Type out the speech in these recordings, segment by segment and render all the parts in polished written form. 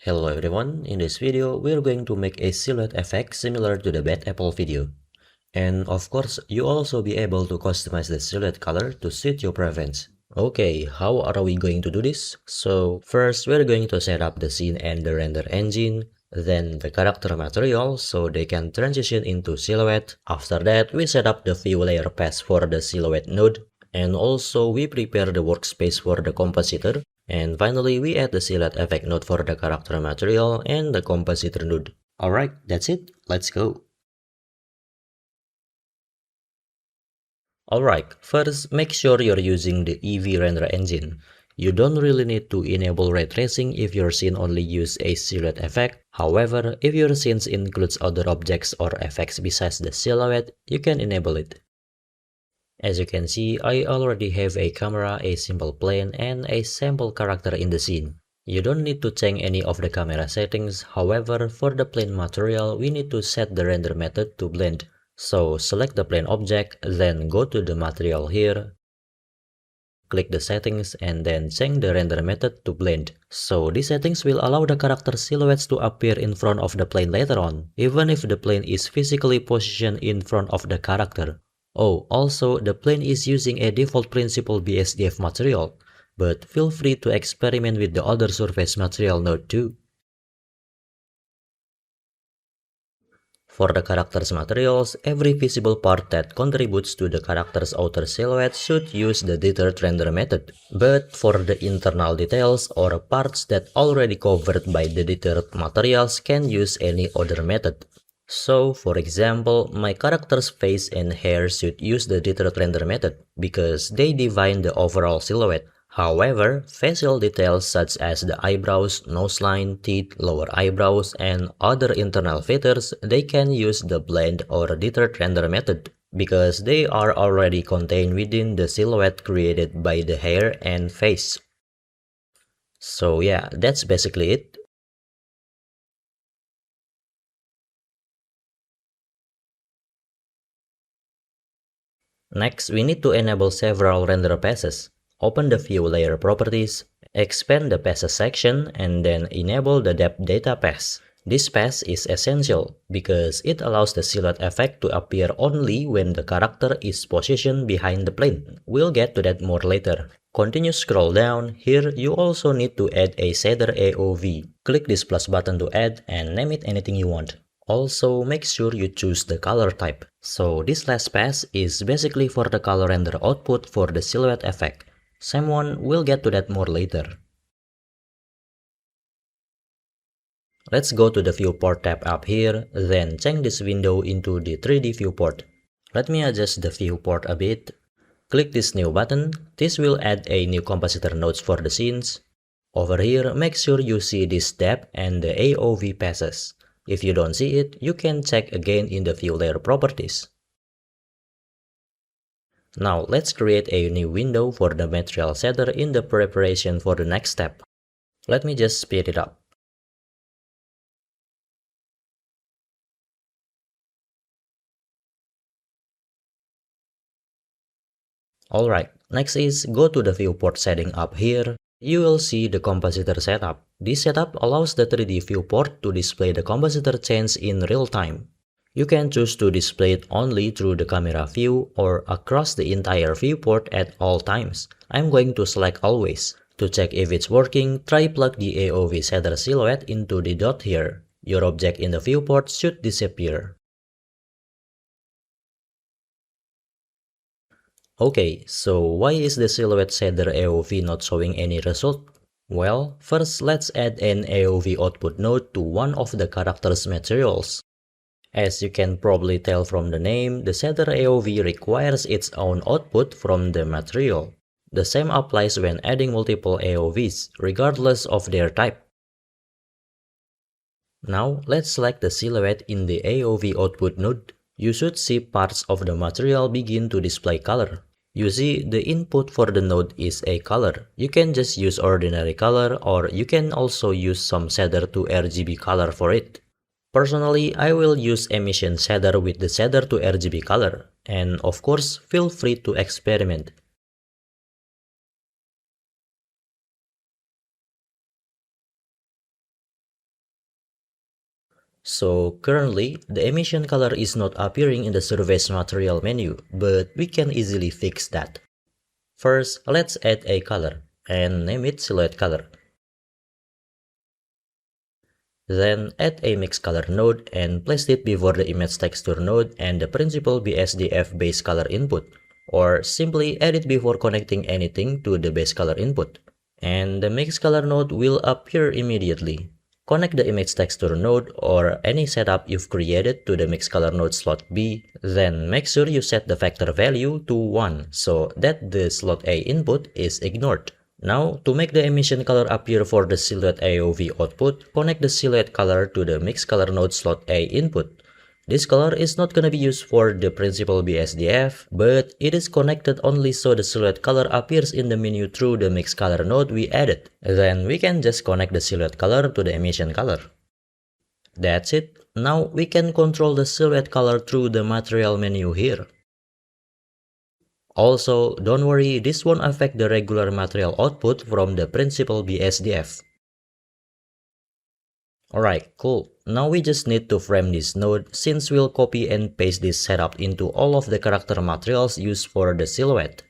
Hello everyone, in this video we're going to make a silhouette effect similar to the bad apple video. And of course, you also be able to customize the silhouette color to suit your preference. Okay, how are we going to do this? So first we're going to set up the scene and the render engine, then the character material so they can transition into silhouette. After that, we set up the view layer path for the silhouette node, and also we prepare the workspace for the compositor. And finally, we add the silhouette effect node for the character material and the compositor node. Alright, that's it. Let's go. Alright, first make sure you're using the EEVEE render engine. You don't really need to enable ray tracing if your scene only uses a silhouette effect. However, if your scene includes other objects or effects besides the silhouette, you can enable it. As you can see, I already have a camera, a simple plane, and a sample character in the scene. You don't need to change any of the camera settings. However, for the plane material, we need to set the render method to blend. So select the plane object, then go to the material here, click the settings, and then change the render method to blend. So these settings will allow the character silhouettes to appear in front of the plane later on, even if the plane is physically positioned in front of the character. Oh, also the plane is using a default principle BSDF material, but feel free to experiment with the other surface material node too. For the character's materials, every visible part that contributes to the character's outer silhouette should use the deterred render method. But for the internal details or parts that already covered by the deterred materials can use any other method. So, for example, my character's face and hair should use the deterred render method because they define the overall silhouette. However, facial details such as the eyebrows, nose line, teeth, lower eyebrows, and other internal features, they can use the blend or deterred render method because they are already contained within the silhouette created by the hair and face. So yeah, that's basically it. Next, we need to enable several render passes. Open the View Layer Properties, expand the Passes section, and then enable the Depth Data Pass. This pass is essential because it allows the silhouette effect to appear only when the character is positioned behind the plane. We'll get to that more later. Continue scroll down. Here, you also need to add a shader AOV. Click this plus button to add and name it anything you want. Also, make sure you choose the color type. So this last pass is basically for the color render output for the silhouette effect. Same one, we'll get to that more later. Let's go to the viewport tab up here, then change this window into the 3D viewport. Let me adjust the viewport a bit. Click this new button. This will add a new compositor nodes for the scenes. Over here, make sure you see this tab and the AOV passes. If you don't see it, you can check again in the View Layer Properties. Now let's create a new window for the material shader in the preparation for the next step. Let me just speed it up. Alright, next is go to the viewport setting up here. You will see the compositor setup. This setup allows the 3D viewport to display the compositor change in real time. You can choose to display it only through the camera view or across the entire viewport at all times. I'm going to select always. To check if it's working, try plug the AOV shader silhouette into the dot here. Your object in the viewport should disappear. Okay, so why is the silhouette shader AOV not showing any result? Well, first let's add an AOV output node to one of the character's materials. As you can probably tell from the name, the shader AOV requires its own output from the material. The same applies when adding multiple AOVs, regardless of their type. Now, let's select the silhouette in the AOV output node. You should see parts of the material begin to display color. You see, the input for the node is a color. You can just use ordinary color, or you can also use some shader to RGB color for it. Personally, I will use emission shader with the shader to RGB color, and of course, feel free to experiment. So currently, the emission color is not appearing in the surface material menu, but we can easily fix that. First, let's add a color and name it silhouette color. Then add a mix color node and place it before the image texture node and the principal BSDF base color input, or simply add it before connecting anything to the base color input. And the mix color node will appear immediately. Connect the image texture node or any setup you've created to the mix color node slot B, then make sure you set the vector value to 1 so that the slot A input is ignored. Now, to make the emission color appear for the silhouette AOV output, connect the silhouette color to the mix color node slot A input. This color is not gonna be used for the principal BSDF, but it is connected only so the silhouette color appears in the menu through the mix color node we added. Then we can just connect the silhouette color to the emission color. That's it. Now we can control the silhouette color through the material menu here. Also, don't worry, this won't affect the regular material output from the principal BSDF. Alright, cool. Now we just need to frame this node since we'll copy and paste this setup into all of the character materials used for the silhouette.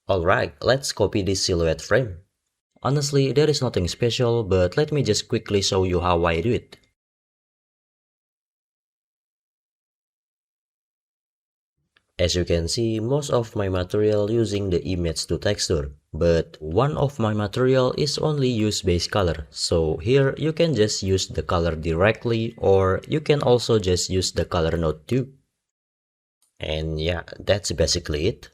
Alright, let's copy this silhouette frame. Honestly, there is nothing special, but let me just quickly show you how I do it. As you can see, most of my material using the image to texture, but one of my material is only use base color. So here you can just use the color directly, or you can also just use the color node too. And yeah, that's basically it.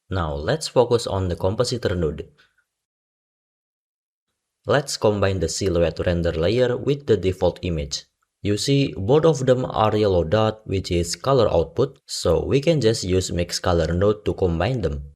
Now let's focus on the Compositor node. Let's combine the silhouette render layer with the default image. You see, both of them are yellow dot, which is color output, so we can just use mix color node to combine them.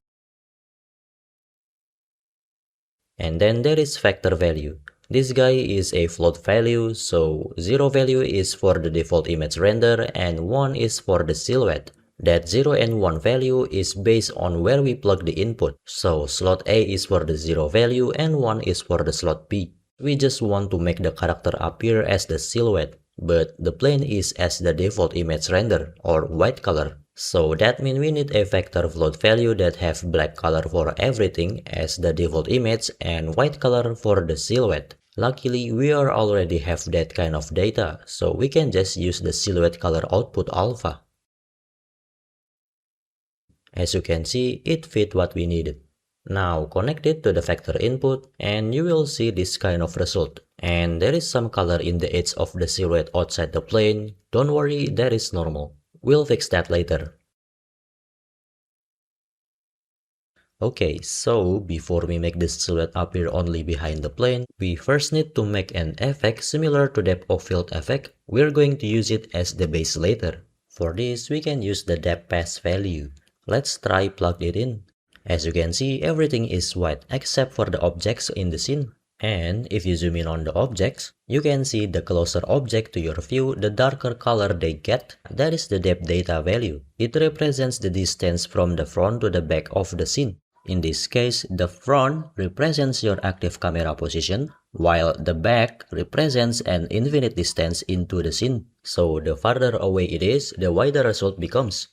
And then there is vector value. This guy is a float value, so 0 value is for the default image render and 1 is for the silhouette. That 0 and 1 value is based on where we plug the input. So slot A is for the 0 value and 1 is for the slot B. We just want to make the character appear as the silhouette, but the plane is as the default image render or white color. So that means we need a vector float value that have black color for everything as the default image and white color for the silhouette. Luckily, we already have that kind of data, so we can just use the silhouette color output alpha. As you can see, it fit what we needed. Now connect it to the vector input and you will see this kind of result. And there is some color in the edge of the silhouette outside the plane. Don't worry, that is normal. We'll fix that later. Okay, so before we make the silhouette appear only behind the plane, we first need to make an effect similar to depth of field effect. We're going to use it as the base later. For this, we can use the depth path value. Let's try plug it in. As you can see, everything is white except for the objects in the scene. And if you zoom in on the objects, you can see the closer object to your view, the darker color they get. That is the depth data value. It represents the distance from the front to the back of the scene. In this case, the front represents your active camera position, while the back represents an infinite distance into the scene. So the farther away it is, the wider result becomes.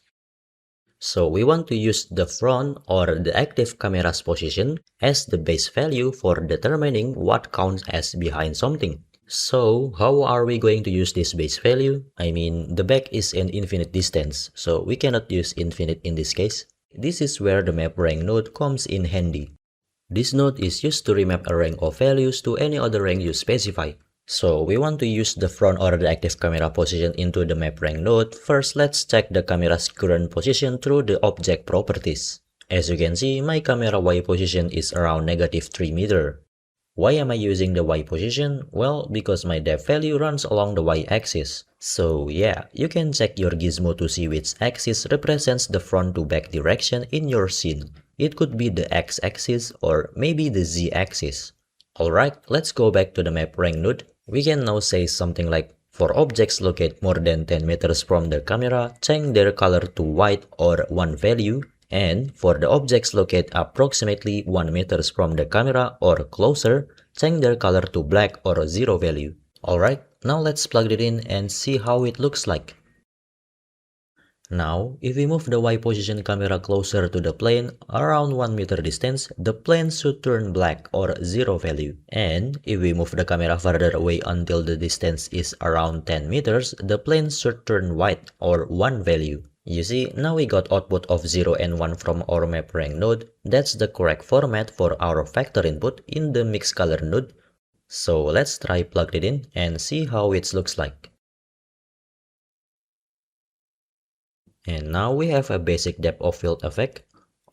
So we want to use the front or the active camera's position as the base value for determining what counts as behind something. So how are we going to use this base value? I mean, the back is an infinite distance, so we cannot use infinite in this case. This is where the map rank node comes in handy. This node is used to remap a rank of values to any other rank you specify. So we want to use the front or the active camera position into the map rank node. First, let's check the camera's current position through the object properties. As you can see, my camera Y position is around -3 meter. Why am I using the Y position? Well, because my depth value runs along the Y axis. So yeah, you can check your gizmo to see which axis represents the front to back direction in your scene. It could be the X axis or maybe the Z axis. Alright, let's go back to the map rank node. We can now say something like, for objects located more than 10 meters from the camera, change their color to white or 1 value. And for the objects located approximately 1 meters from the camera or closer, change their color to black or 0 value. Alright, now let's plug it in and see how it looks like. Now, if we move the Y position camera closer to the plane, around 1 meter distance, the plane should turn black or 0 value. And if we move the camera further away until the distance is around 10 meters, the plane should turn white or 1 value. You see, now we got output of 0 and 1 from our map rank node. That's the correct format for our vector input in the mix color node. So let's try plug it in and see how it looks like. And now we have a basic depth of field effect.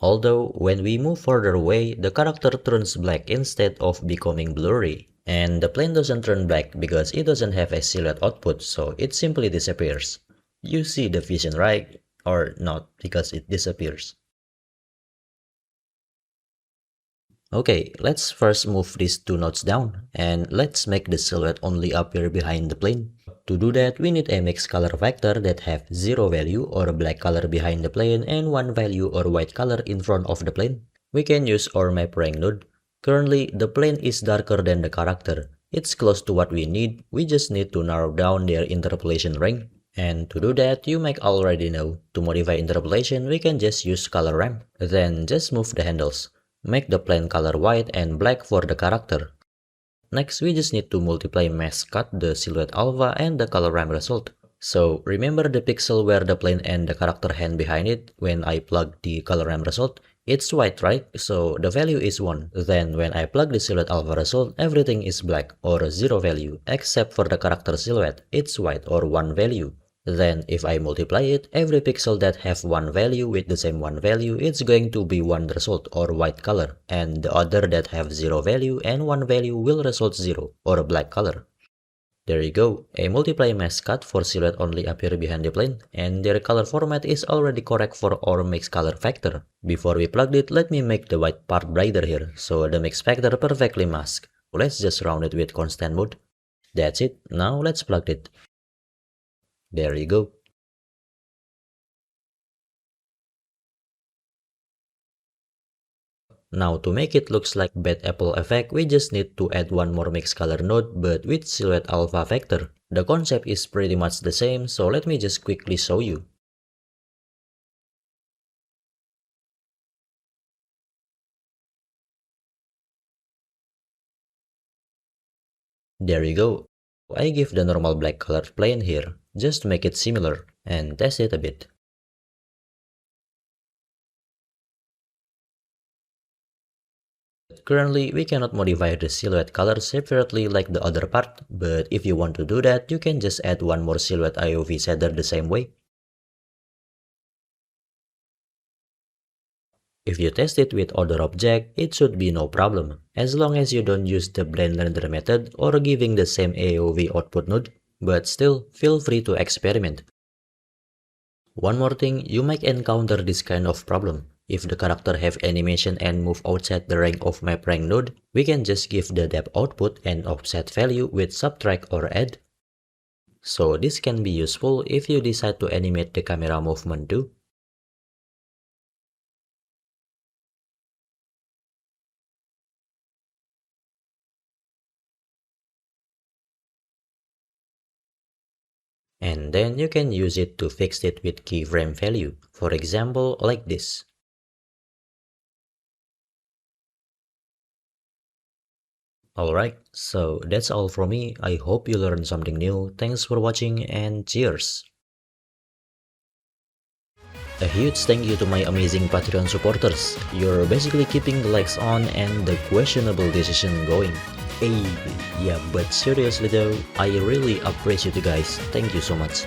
Although when we move further away, the character turns black instead of becoming blurry. And the plane doesn't turn black because it doesn't have a silhouette output, so it simply disappears. You see the vision, right? Or not, because it disappears. Okay, let's first move these 2 nodes down, and let's make the silhouette only appear behind the plane. To do that, we need a mixed color vector that have 0 value or black color behind the plane and 1 value or white color in front of the plane. We can use our map rank node. Currently, the plane is darker than the character. It's close to what we need, we just need to narrow down their interpolation range. And to do that, you might already know, to modify interpolation, we can just use color ramp. Then just move the handles. Make the plane color white and black for the character. Next, we just need to multiply mask cut the silhouette alpha and the color ramp result. So remember the pixel where the plane and the character hand behind it when I plug the color ramp result? It's white, right? So the value is 1. Then when I plug the silhouette alpha result, everything is black or 0 value, except for the character silhouette, it's white or 1 value. Then if I multiply it, every pixel that have 1 value with the same 1 value, it's going to be 1 result or white color, and the other that have 0 value and 1 value will result 0 or a black color. There you go, a multiply mask cut for silhouette only appear behind the plane, and their color format is already correct for our mix color vector. Before we plugged it, let me make the white part brighter here, so the mix vector perfectly masked. Let's just round it with constant mode. That's it, now let's plug it. There you go. Now to make it looks like bad apple effect, we just need to add 1 more mix color node but with silhouette alpha vector. The concept is pretty much the same, so let me just quickly show you. There you go. I give the normal black colored plane here, just to make it similar, and test it a bit. Currently, we cannot modify the silhouette color separately like the other part, but if you want to do that, you can just add 1 more silhouette IOV shader the same way. If you test it with other object, it should be no problem, as long as you don't use the blend render method or giving the same AOV output node, but still, feel free to experiment. One more thing, you might encounter this kind of problem. If the character have animation and move outside the range of map rank node, we can just give the depth output and offset value with subtract or add. So this can be useful if you decide to animate the camera movement too. And then you can use it to fix it with keyframe value, for example like this. Alright, so that's all from me. I hope you learned something new. Thanks for watching and cheers! A huge thank you to my amazing Patreon supporters. You're basically keeping the lights on and the questionable decision going. Hey, yeah, but seriously though, I really appreciate you guys. Thank you so much.